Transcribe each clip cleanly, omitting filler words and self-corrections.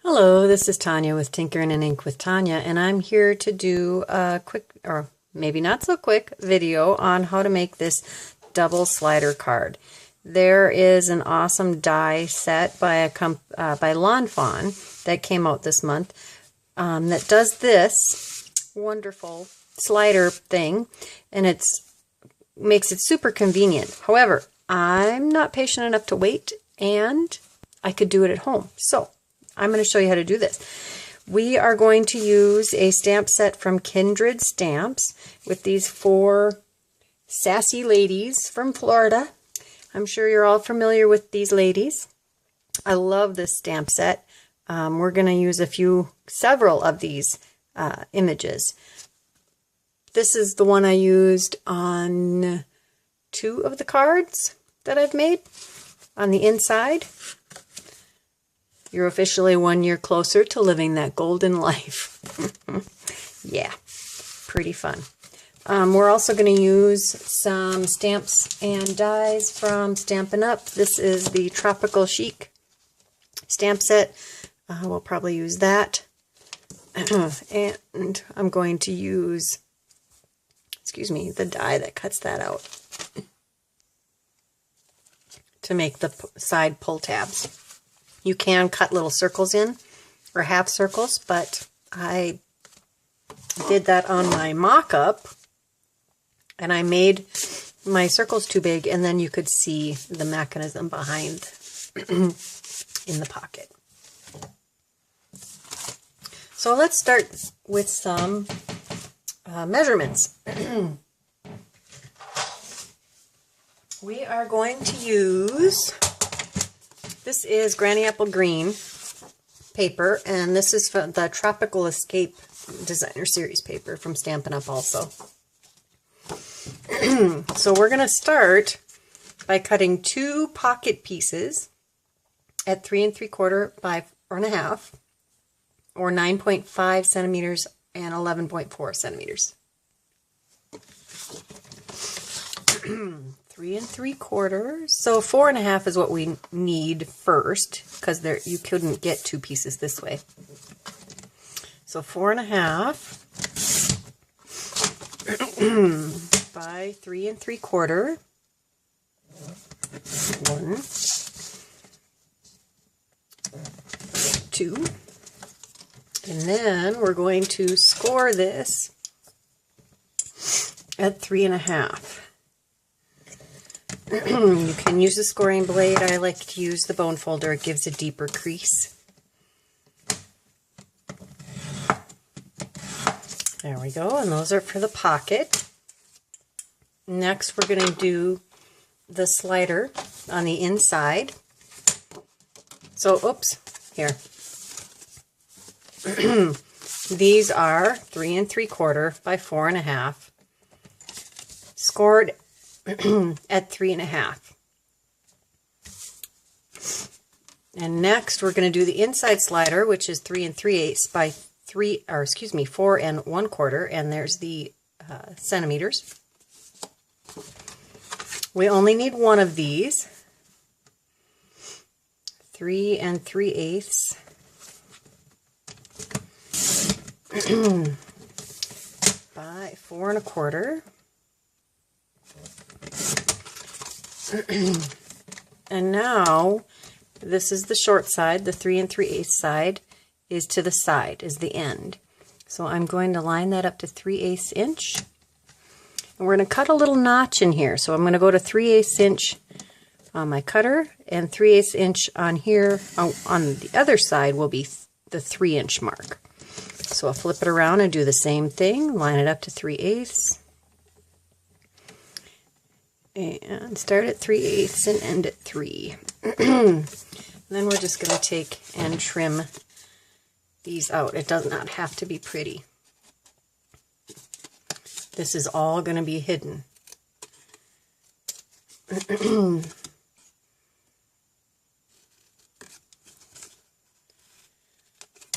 Hello, this is Tanya with Tinkering and Ink with Tanya, and I'm here to do a quick, or maybe not so quick, video on how to make this double slider card. There is an awesome die set by Lawn Fawn that came out this month that does this wonderful slider thing, and makes it super convenient. However, I'm not patient enough to wait, and I could do it at home. So I'm going to show you how to do this. We are going to use a stamp set from Kindred Stamps with these 4 sassy ladies from Florida. I'm sure you're all familiar with these ladies. I love this stamp set. We're going to use several of these images. This is the one I used on 2 of the cards that I've made on the inside. You're officially 1 year closer to living that golden life. Yeah, pretty fun. We're also going to use some stamps and dies from Stampin' Up. This is the Tropical Chic stamp set. We'll probably use that. And I'm going to use, the die that cuts that out to make the side pull tabs. You can cut little circles in, or half circles, but I did that on my mock-up, and I made my circles too big, and then you could see the mechanism behind in the pocket. So let's start with some measurements. We are going to use... This is Granny Apple Green paper, and this is from the Tropical Escape Designer Series paper from Stampin' Up! Also. So we're going to start by cutting 2 pocket pieces at 3 3/4 by 4.5, or 9.5 centimeters and 11.4 centimeters. 3 3/4. So 4.5 is what we need first, because you couldn't get 2 pieces this way. So 4.5 by 3 3/4. 1, 2, and then we're going to score this at 3.5. You can use a scoring blade. I like to use the bone folder. It gives a deeper crease. There we go, and those are for the pocket. Next, we're going to do the slider on the inside. So, oops, here. These are 3 3/4 by 4.5, scored at 3.5. And next we're going to do the inside slider, which is 3 3/8 by 4 1/4, and there's the centimeters. We only need 1 of these. 3 3/8 by 4 1/4. And now this is the short side. The 3 3/8 side is to the side, is the end. So I'm going to line that up to 3/8 inch, and we're going to cut a little notch in here. So I'm going to go to 3/8 inch on my cutter, and 3/8 inch on here. On the other side will be the 3-inch mark. So I'll flip it around and do the same thing. Line it up to 3/8. And start at 3/8 and end at 3. Then we're just going to take and trim these out. It does not have to be pretty. This is all going to be hidden.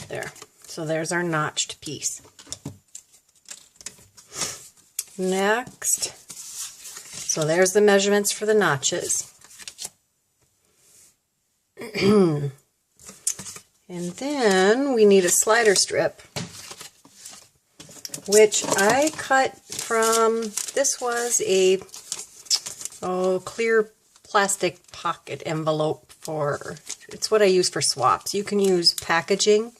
There. So there's our notched piece. Next, so there's the measurements for the notches. And then we need a slider strip, which I cut from, this was a clear plastic pocket envelope for, it's what I use for swaps. You can use packaging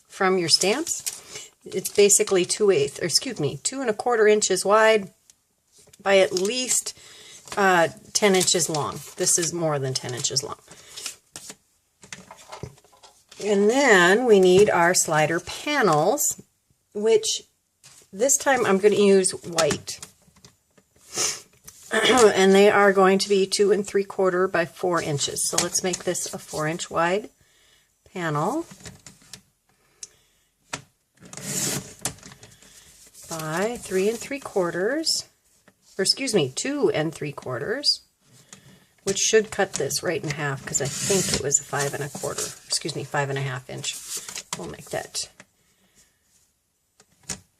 from your stamps. It's basically 2.25 inches wide by at least 10 inches long. This is more than 10 inches long. And then we need our slider panels, which this time I'm going to use white. And they are going to be 2 3/4 by 4 inches. So let's make this a 4-inch wide panel by 3 3/4, or excuse me, 2 3/4, which should cut this right in half because I think it was a 5 1/4, excuse me, 5 1/2 inch. We'll make that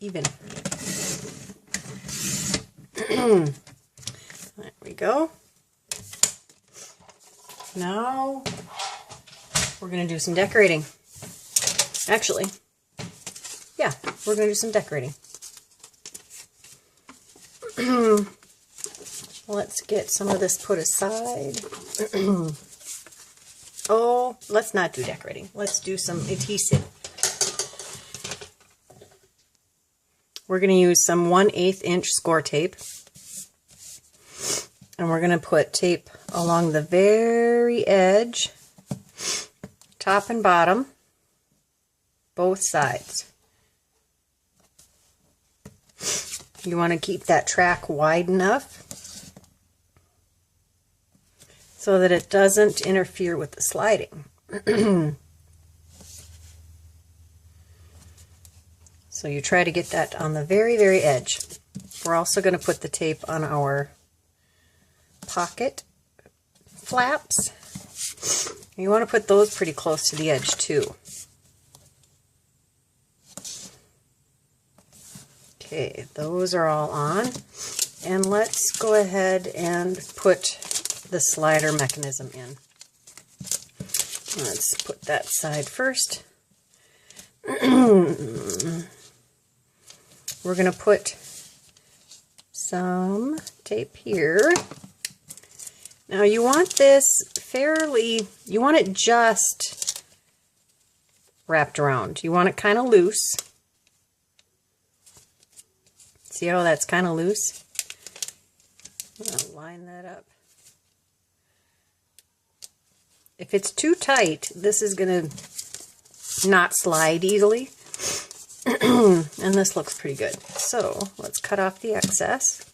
even. There we go. Now we're going to do some decorating. Actually, yeah, we're going to do some decorating. Let's get some of this put aside. Oh, let's not do decorating. Let's do some adhesive. We're going to use some 1/8 inch score tape. And we're going to put tape along the very edge, top and bottom, both sides. You want to keep that track wide enough so that it doesn't interfere with the sliding. So you try to get that on the very, very edge. We're also going to put the tape on our pocket flaps. You want to put those pretty close to the edge too. Okay, those are all on. And let's go ahead and put the slider mechanism in. Let's put that side first. We're going to put some tape here. Now you want this you want it just wrapped around. You want it kind of loose. See how that's kind of loose? I'm going to line that up. If it's too tight, this is going to not slide easily. And this looks pretty good. So let's cut off the excess.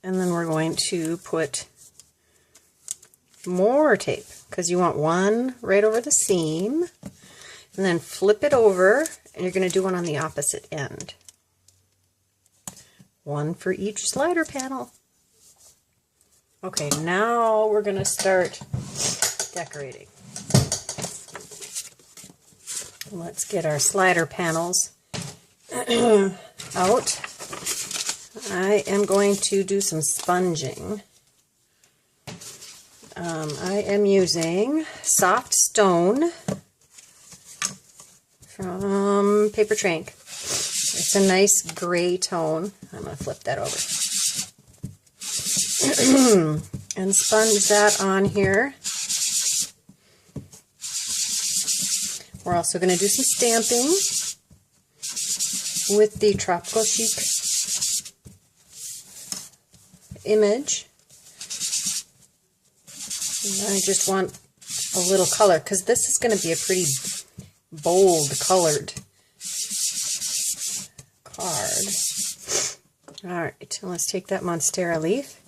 And then we're going to put more tape because you want one right over the seam. And then flip it over and you're going to do one on the opposite end. One for each slider panel. Okay, now we're going to start decorating. Let's get our slider panels out. I am going to do some sponging. I am using Soft Stone from Paper Trank. It's a nice gray tone. I'm going to flip that over. And sponge that on here. We're also going to do some stamping with the Tropical Chic image. And I just want a little color because this is going to be a pretty bold colored card. Alright, let's take that Monstera Leaf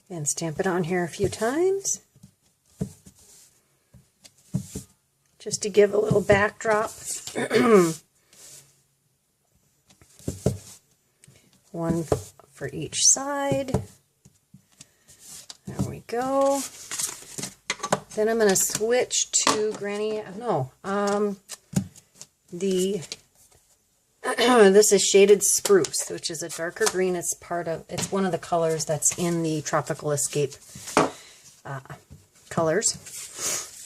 and stamp it on here a few times. Just to give a little backdrop. One for each side. There we go. Then I'm going to switch to this is Shaded Spruce, which is a darker green. It's one of the colors that's in the Tropical Escape colors.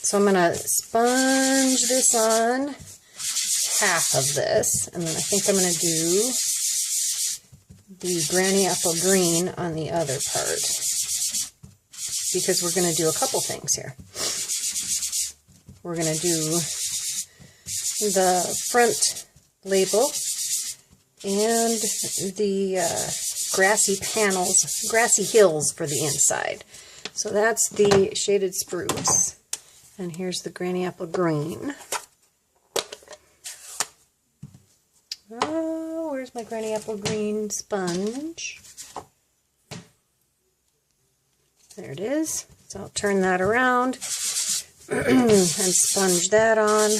So I'm going to sponge this on half of this, and then I think I'm going to do the Granny Apple Green on the other part, because we're going to do a couple things here. We're going to do the front label and the grassy panels, grassy hills for the inside. So that's the shaded spruce. And here's the Granny Apple Green. Oh, where's my Granny Apple Green sponge? There it is. So I'll turn that around and sponge that on.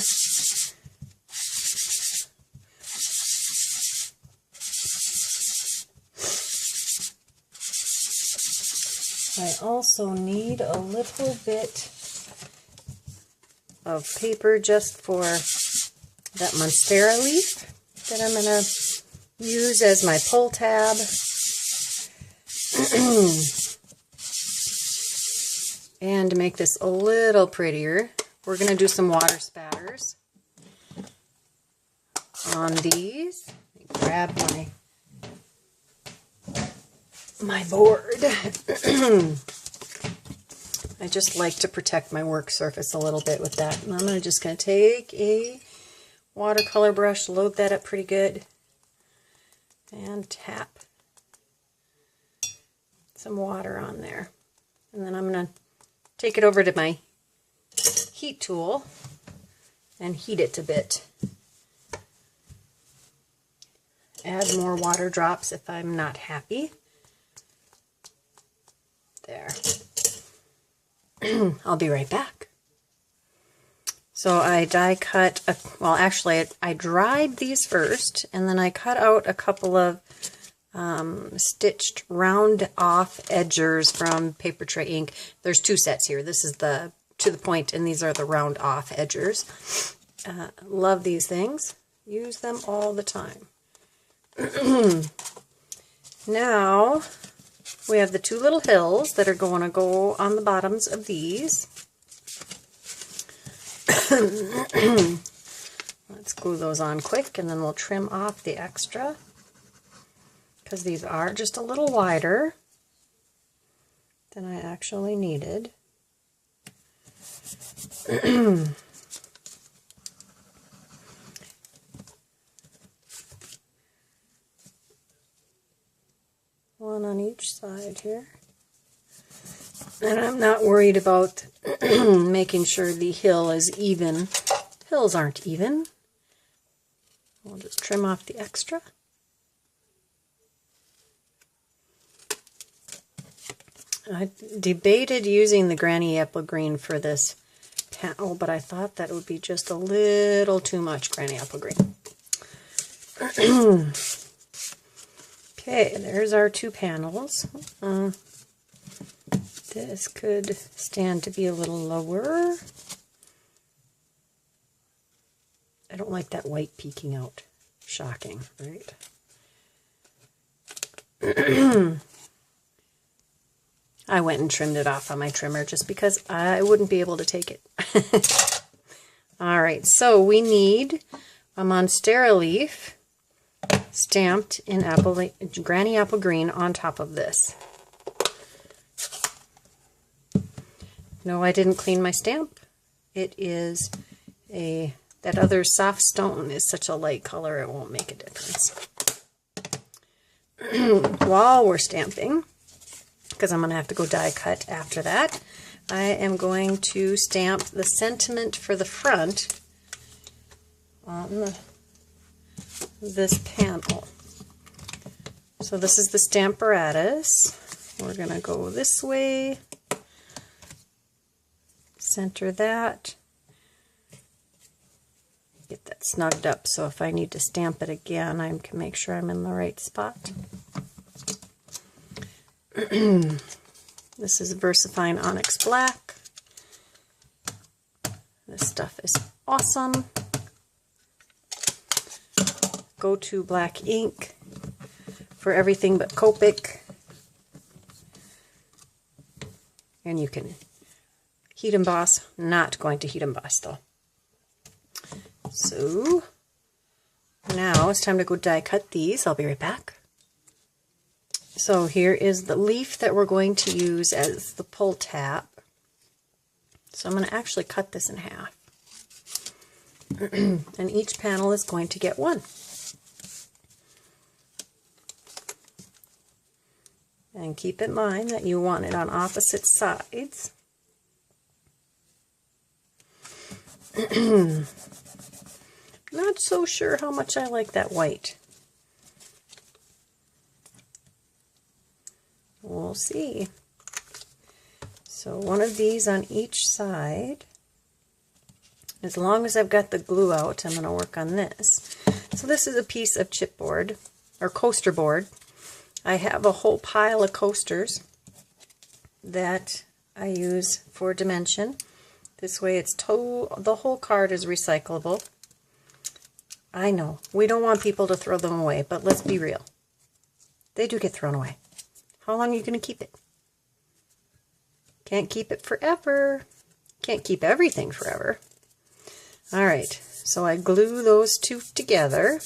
I also need a little bit of paper just for that Monstera Leaf that I'm going to use as my pull tab. And to make this a little prettier, we're going to do some water spatters on these. Let me grab my board. I just like to protect my work surface a little bit with that. And I'm just going to take a watercolor brush, load that up pretty good, and tap some water on there. And then I'm going to take it over to my heat tool and heat it a bit. Add more water drops if I'm not happy. There. I'll be right back. So I die cut, well actually I dried these first, and then I cut out a couple of stitched round off edgers from Paper Tray ink. There's two sets here. This is the to the point, and these are the round off edgers. Love these things. Use them all the time. Now we have the two little hills that are going to go on the bottoms of these. Let's glue those on quick, and then we'll trim off the extra, because these are just a little wider than I actually needed. One on each side here. And I'm not worried about making sure the hill is even. Hills aren't even. We'll just trim off the extra. I debated using the Granny Apple Green for this panel, but I thought that would be just a little too much Granny Apple Green. Okay, there's our two panels. This could stand to be a little lower. I don't like that white peeking out. Shocking, right? I went and trimmed it off on my trimmer just because I wouldn't be able to take it. All right, so we need a Monstera Leaf stamped in Granny Apple Green on top of this. No, I didn't clean my stamp. It is that other soft stone is such a light color, it won't make a difference. While we're stamping, because I'm going to have to go die cut after that, I am going to stamp the sentiment for the front on this panel. So this is the Stamparatus. We're going to go this way, center that, get that snugged up so if I need to stamp it again, I can make sure I'm in the right spot. This is VersaFine Onyx Black. This stuff is awesome. Go-to black ink for everything but Copic. And you can heat emboss. Not going to heat emboss though. So now it's time to go die cut these. I'll be right back. So here is the leaf that we're going to use as the pull tab. So I'm going to actually cut this in half. And each panel is going to get one. And keep in mind that you want it on opposite sides. Not so sure how much I like that white. We'll see. So one of these on each side. As long as I've got the glue out, I'm going to work on this. So this is a piece of chipboard, or coaster board. I have a whole pile of coasters that I use for dimension. This way it's the whole card is recyclable. I know, we don't want people to throw them away, but let's be real. They do get thrown away. How long are you going to keep it? Can't keep it forever. Can't keep everything forever. Alright, so I glue those two together.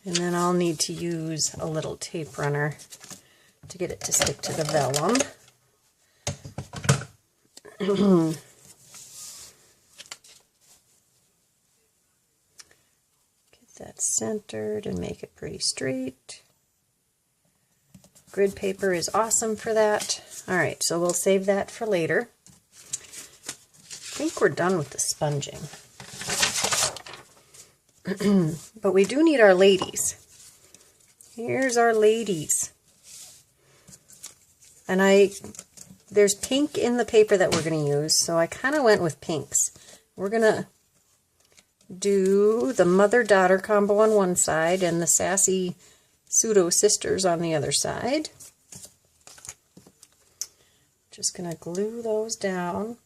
And then I'll need to use a little tape runner to get it to stick to the vellum. Get that centered and make it pretty straight. Grid paper is awesome for that. Alright, so we'll save that for later. I think we're done with the sponging. But we do need our ladies. Here's our ladies. And there's pink in the paper that we're going to use, so I kind of went with pinks. We're going to do the mother-daughter combo on one side and the sassy pseudo-sisters on the other side. Just going to glue those down.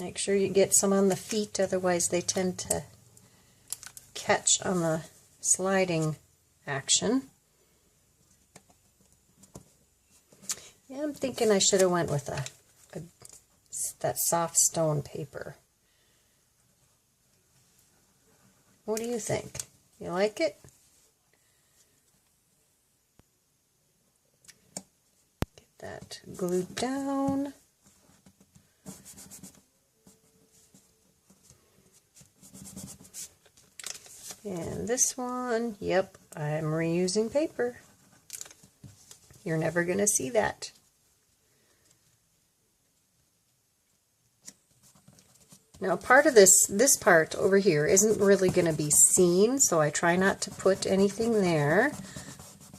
Make sure you get some on the feet, otherwise they tend to catch on the sliding action. Yeah, I'm thinking I should have went with that soft stone paper. What do you think? You like it? Get that glued down. And this one, yep, I'm reusing paper. You're never going to see that. Now part of this part over here isn't really going to be seen, so I try not to put anything there.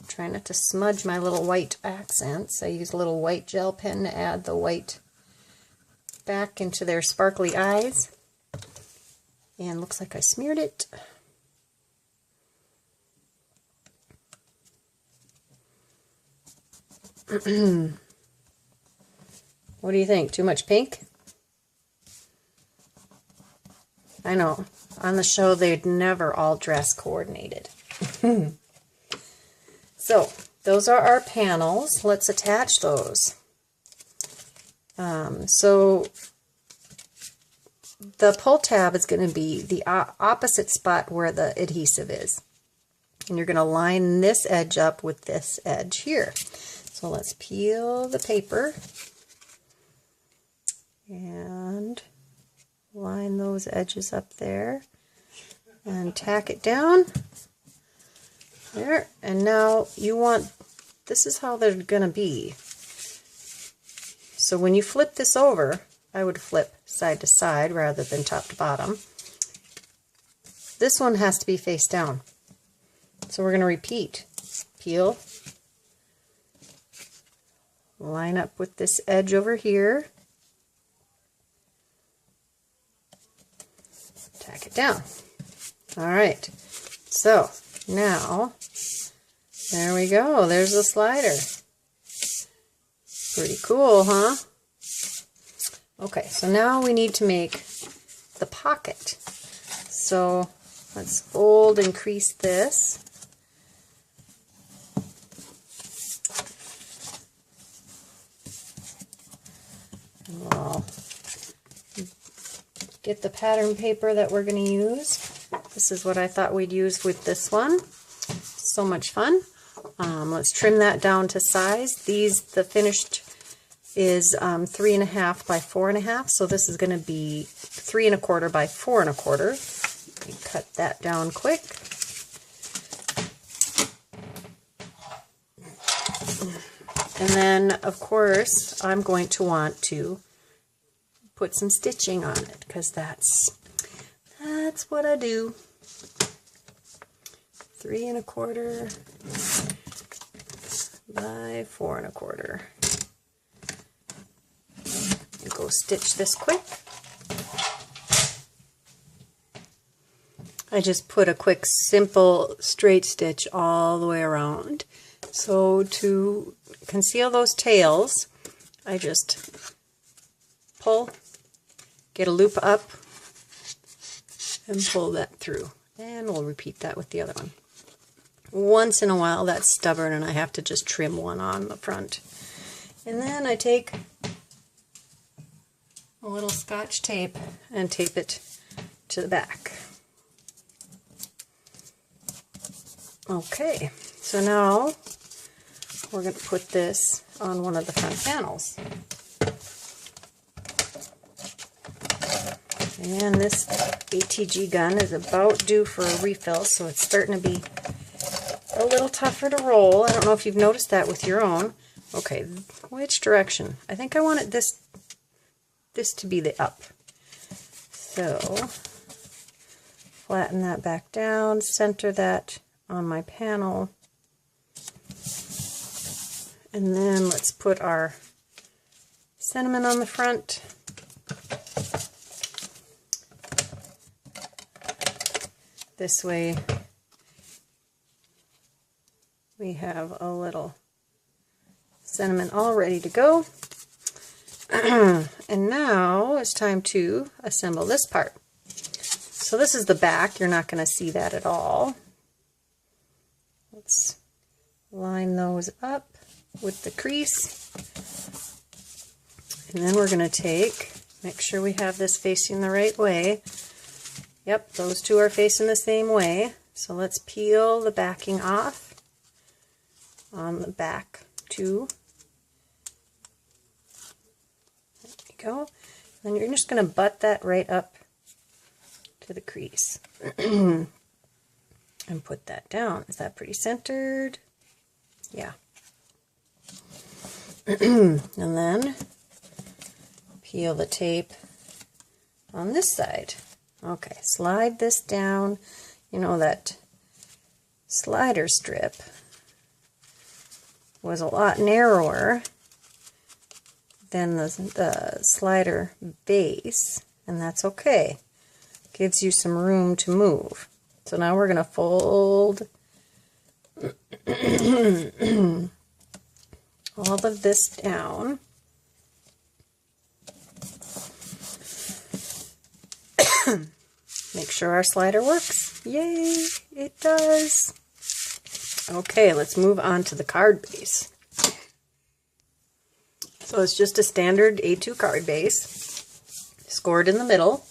Try not to smudge my little white accents. I use a little white gel pen to add the white back into their sparkly eyes. And looks like I smeared it. What do you think? Too much pink? I know. On the show, they'd never all dress coordinated. So, those are our panels. Let's attach those. So, the pull tab is going to be the opposite spot where the adhesive is. And you're going to line this edge up with this edge here. So let's peel the paper and line those edges up there and tack it down there. And now you want, this is how they're going to be. So when you flip this over, I would flip side to side rather than top to bottom. This one has to be face down. So we're going to repeat. Peel. Line up with this edge over here. Tack it down. Alright, so now, there we go. There's the slider. Pretty cool, huh? Okay, so now we need to make the pocket. So let's fold and crease this. We'll get the pattern paper that we're going to use. This is what I thought we'd use with this one. So much fun. Let's trim that down to size. The finished is 3.5 by 4.5, so this is going to be 3 1/4 by 4 1/4. Cut that down quick. And then, of course, I'm going to want to put some stitching on it, because that's what I do. 3 1/4 by 4 1/4. Go stitch this quick. I just put a quick, simple, straight stitch all the way around. So to conceal those tails, I just pull, get a loop up, and pull that through. And we'll repeat that with the other one. Once in a while that's stubborn and I have to just trim one on the front. And then I take a little Scotch tape and tape it to the back. Okay, so now we're going to put this on one of the front panels. And this ATG gun is about due for a refill, so it's starting to be a little tougher to roll. I don't know if you've noticed that with your own. Okay, which direction? I think I wanted this to be the up. So flatten that back down, center that on my panel, and then let's put our cinnamon on the front. This way we have a little cinnamon all ready to go. And now it's time to assemble this part. So this is the back. You're not going to see that at all. Let's line those up with the crease. And then we're going to make sure we have this facing the right way. Yep, those two are facing the same way. So let's peel the backing off on the back two. There you go. Then you're just going to butt that right up to the crease. And put that down. Is that pretty centered? Yeah. And then peel the tape on this side. Okay, slide this down. You know, that slider strip was a lot narrower than the slider base, and that's okay. Gives you some room to move. So now we're going to fold all of this down. Make sure our slider works. Yay, it does. Okay, let's move on to the card base. So it's just a standard A2 card base, scored in the middle,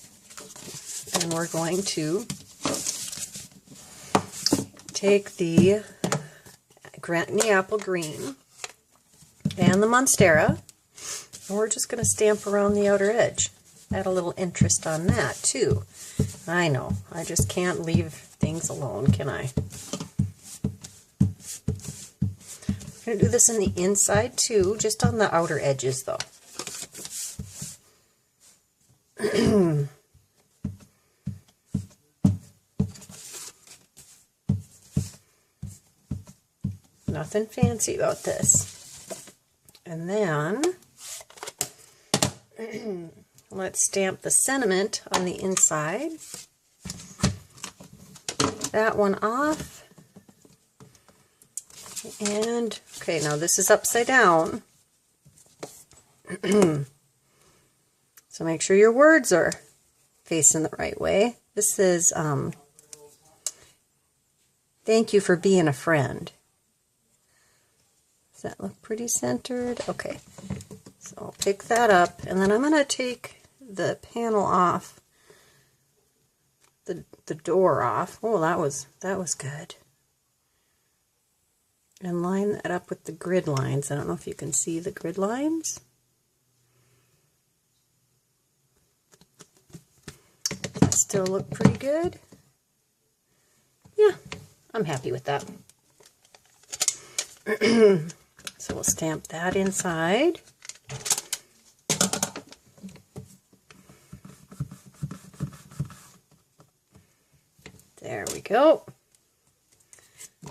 and we're going to take the Granny Apple Green and the Monstera, and we're just going to stamp around the outer edge. Add a little interest on that too. I know, I just can't leave things alone, can I? I'm going to do this in the inside too, just on the outer edges though. Nothing fancy about this. And then let's stamp the sentiment on the inside. That one off. And, okay, now this is upside down. So make sure your words are facing the right way. This is, thank you for being a friend. Does that look pretty centered? Okay. So I'll pick that up, and then I'm going to take the panel off, the door off. Oh, that was good. And line that up with the grid lines. I don't know if you can see the grid lines. That still look pretty good. Yeah, I'm happy with that. So we'll stamp that inside. There we go.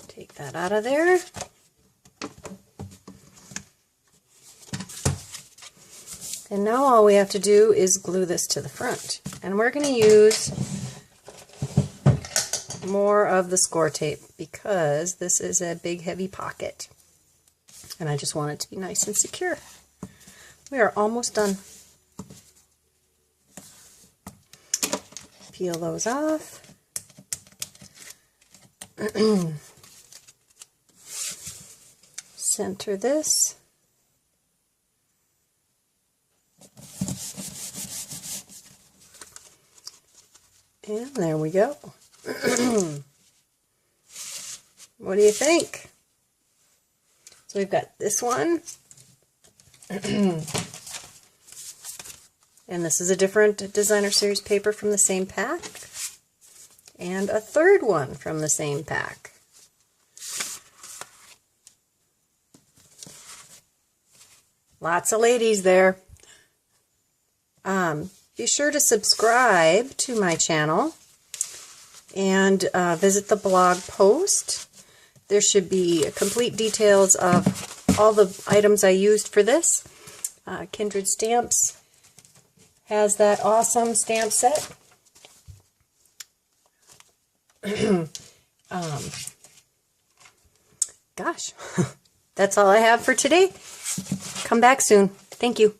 Take that out of there. And now all we have to do is glue this to the front. And we're going to use more of the score tape because this is a big heavy pocket. And I just want it to be nice and secure. We are almost done. Peel those off. Center this. And there we go. What do you think? So we've got this one. And this is a different designer series paper from the same pack. And a third one from the same pack. Lots of ladies there. Be sure to subscribe to my channel and visit the blog post. There should be complete details of all the items I used for this. Kindred Stamps has that awesome stamp set. Gosh, that's all I have for today. Come back soon. Thank you.